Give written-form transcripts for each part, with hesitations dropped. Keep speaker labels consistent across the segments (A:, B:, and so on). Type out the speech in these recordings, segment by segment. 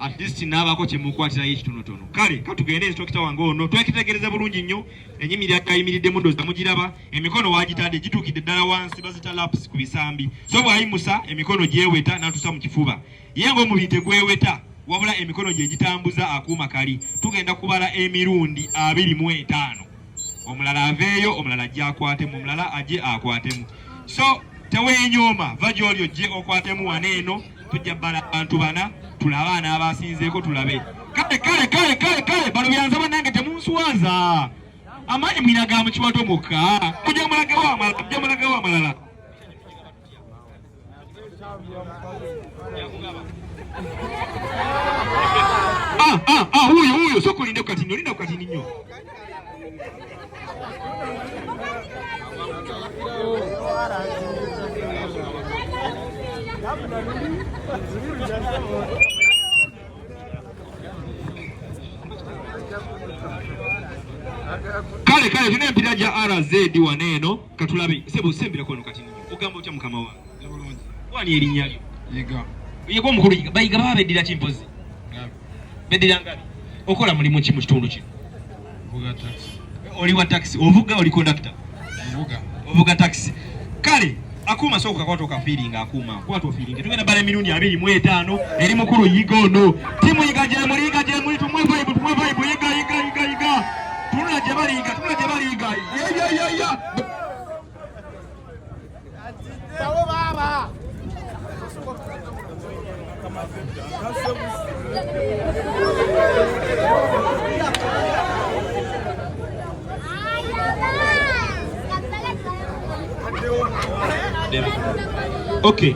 A: at least nabako kyemukwatira ekitonotono. Kale katugende instructor wange ono twekitegereza bulungi nnyo ennyimiri akayimiridde mu doza mugiraba emikono wagitadde gitukidde ddala wansi bazita laps ku bisambi so bwayimusa emikono gyeweta n'atusa mu kifuba ye ng'omubiri tegweweta wabula emikono gye gitambuza akuuma kali tugenda kubala emirundi 25 omulala aveeyo omulala ajje akwatemu omulala ajje akwatemu so teweenyooma va gy'oli ojje okwatemu waneeno tujja bbala abantu bana tulabe abaana abasinzeeko tulabe kale bano byanza bannange temunsuwaza amaanyi mwina ga mukiwato mukka mujja mulagawo amalala huyo soko linda kukatini nnyo kale tuna empira gya RZ waneeno katulabe sembira kono kati ogamba otya mukama wange wani erinnya lyo yego omukulu bayiga babeddira kimpozi beddira ngabi okola mulimu ki mu kitundu kino oli wa taxi ovuga oli conductor ovuga taxi kale akuma soko kakwato ka feeling akuma kwato feeling tugenda bale mirundi 25 eri mukulu yiga ono timu yiga je muri tumwe vibe yiga tuna je baliga ya
B: sawo baba
A: Okay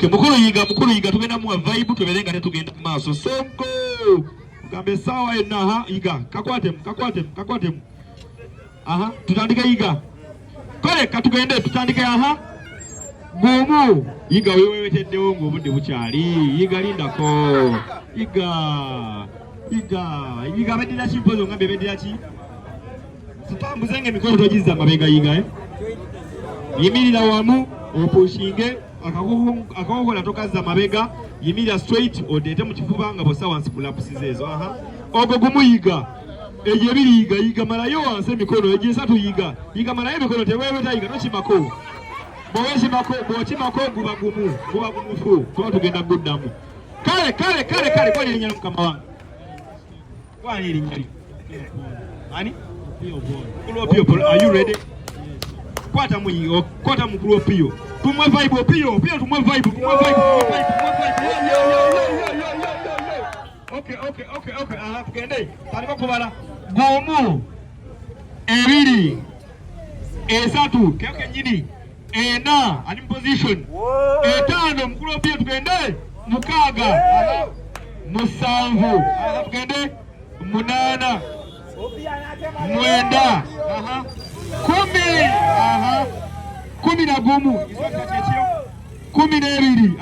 A: mukulu yiga tugenda mu vibe tubelenga tetugenda ku maaso sonko ugambe sawa enaha yiga kakwatemu tutandike yiga kale katugende tutandike gumu yiga weweteddewo ng'obudde bukyali yiga lindako yiga beddira kimpozi ongambe beddira ki tutambuzenge emikono togiza amabega yiga yimirira wamu opushinge akakokola tokazza amabega yimirira straight odeete mu kifuba nga bosa wansi pulapusiza ezo ogwo gumu yiga egyo ebiri yiga malayo wansi emikono egyo esatu yiga malayo emikono teweweta yiga tokimako bw'okimako guba gumufu tuba tugenda guddamu kale kwani erinnya mukama wange kwani erinnya lyo ani Opio, are you ready? Kwata mukulu Opio. Tumwe vibe Opio, tumwe vibe. Okay. Tugende. Taliko kubala. Gumu. Ebiri. Esatu. Keke nyini. Ena. Ani position. Etano mukulu Opio tugende. Mukaga. Musanvu. Tugende. Munana. Mwenda. Kumi na gumu. Kumi na ebiri.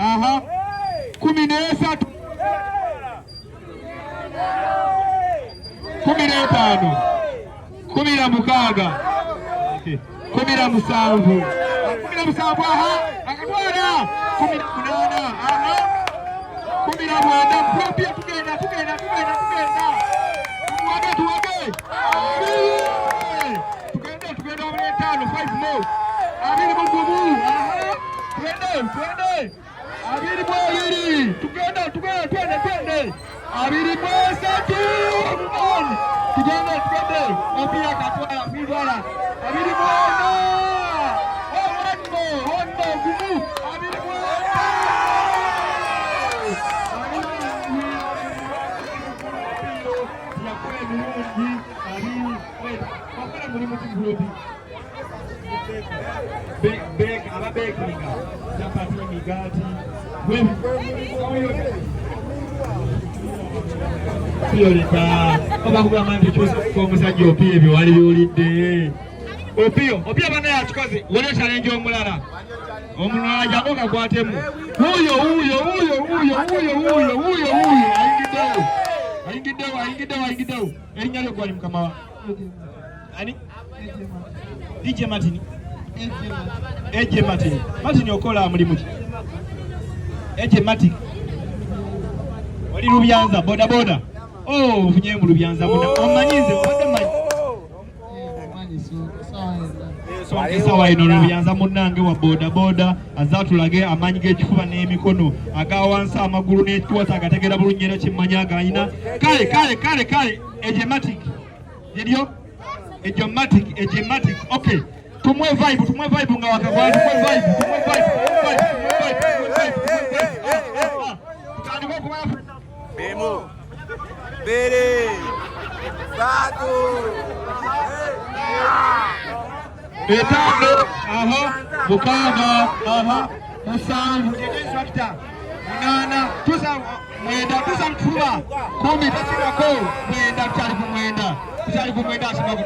A: Kumi na esatu. Kumi na etano. Kumi na mukaga. Kumi na musanvu. Akatwala. Kumi na munana. Kumi na mwenda. Propia tugenda. Tugenda over etano. 5 more. Abiri mugumu. Twende. Abiri mwabiri. Twende. Abiri mwasatu. Tugende. Opia katwala. Midwala. Abiri mwanda. One more. Gumu. Abiri mwanda. Beg nigga. Chapati migati. Fiorita. Obakuba manje chose ko musajja Opio ebyo wali byolidde. Opio bana yatukaze. Wone challenge omulala. Omulala jango kakwatemu. Huyo. Ayingidewo. Erinnya lyo gwali mukama wa. Ani? DJ Martin. Eje Martin okola mulimu ki? Eje Martin. Oli Lubyanza boda boda. Oh, funye mu Lubyanza muna. Omanyize wadde manyi. Sawa ino Lubyanza munange wa boda boda azatulage amanyi g'ekifuba n'emikono agawansi amagulu n'ekikwata agategera bulungi era kimmanya agayina. Kale ejematic. Yeriyo ejematic. Okay. Tumwe vibe nga wakagwa tumwe vibe. Tutandika okumala
B: Bemo. Bere. Satu.
A: Etago, mukaaga, musanvu, instructor, munana, mwenda, mtuba, 10 tasibako, mwenda, tuchali kumwenda asibako,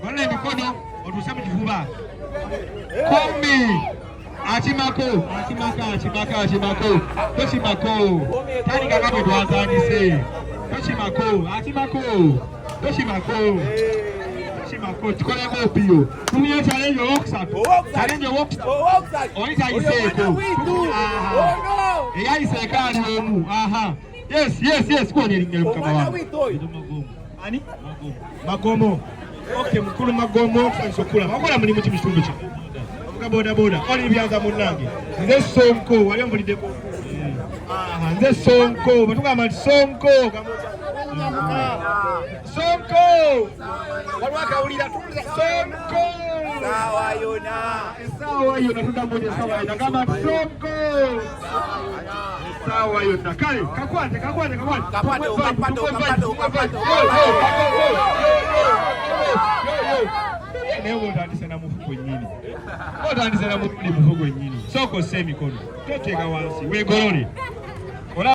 A: wana mikono, otusema kifuba. 10, achimako, tani kakabe tuanzanise, toshimako. Tukole mopio. Tumiye challenge woksatu. Challenge woksatu. Onita iseko. Eya isekali omu. Yes. Kwa nyelinge mkama wangu. Ani? Magomo. Okay, mkulu magomo. Fansokula. Wakola muli muchi mishumbu cha. Wakuka boda boda. Oli Lubyanza munange. Nze Sonko. Wali mbulide ko. Nze Sonko. Batuka amati Sonko. Sonko! Walwaka ulira tuliza Sonko! Sawa yona tudamoja sawa yona kama Sonko! Sawa yona kale kakwate Newo ndandise na mufuko nyini. Ndandise na mufuko nyini. Soko semikono. Toteka wansi wegorole.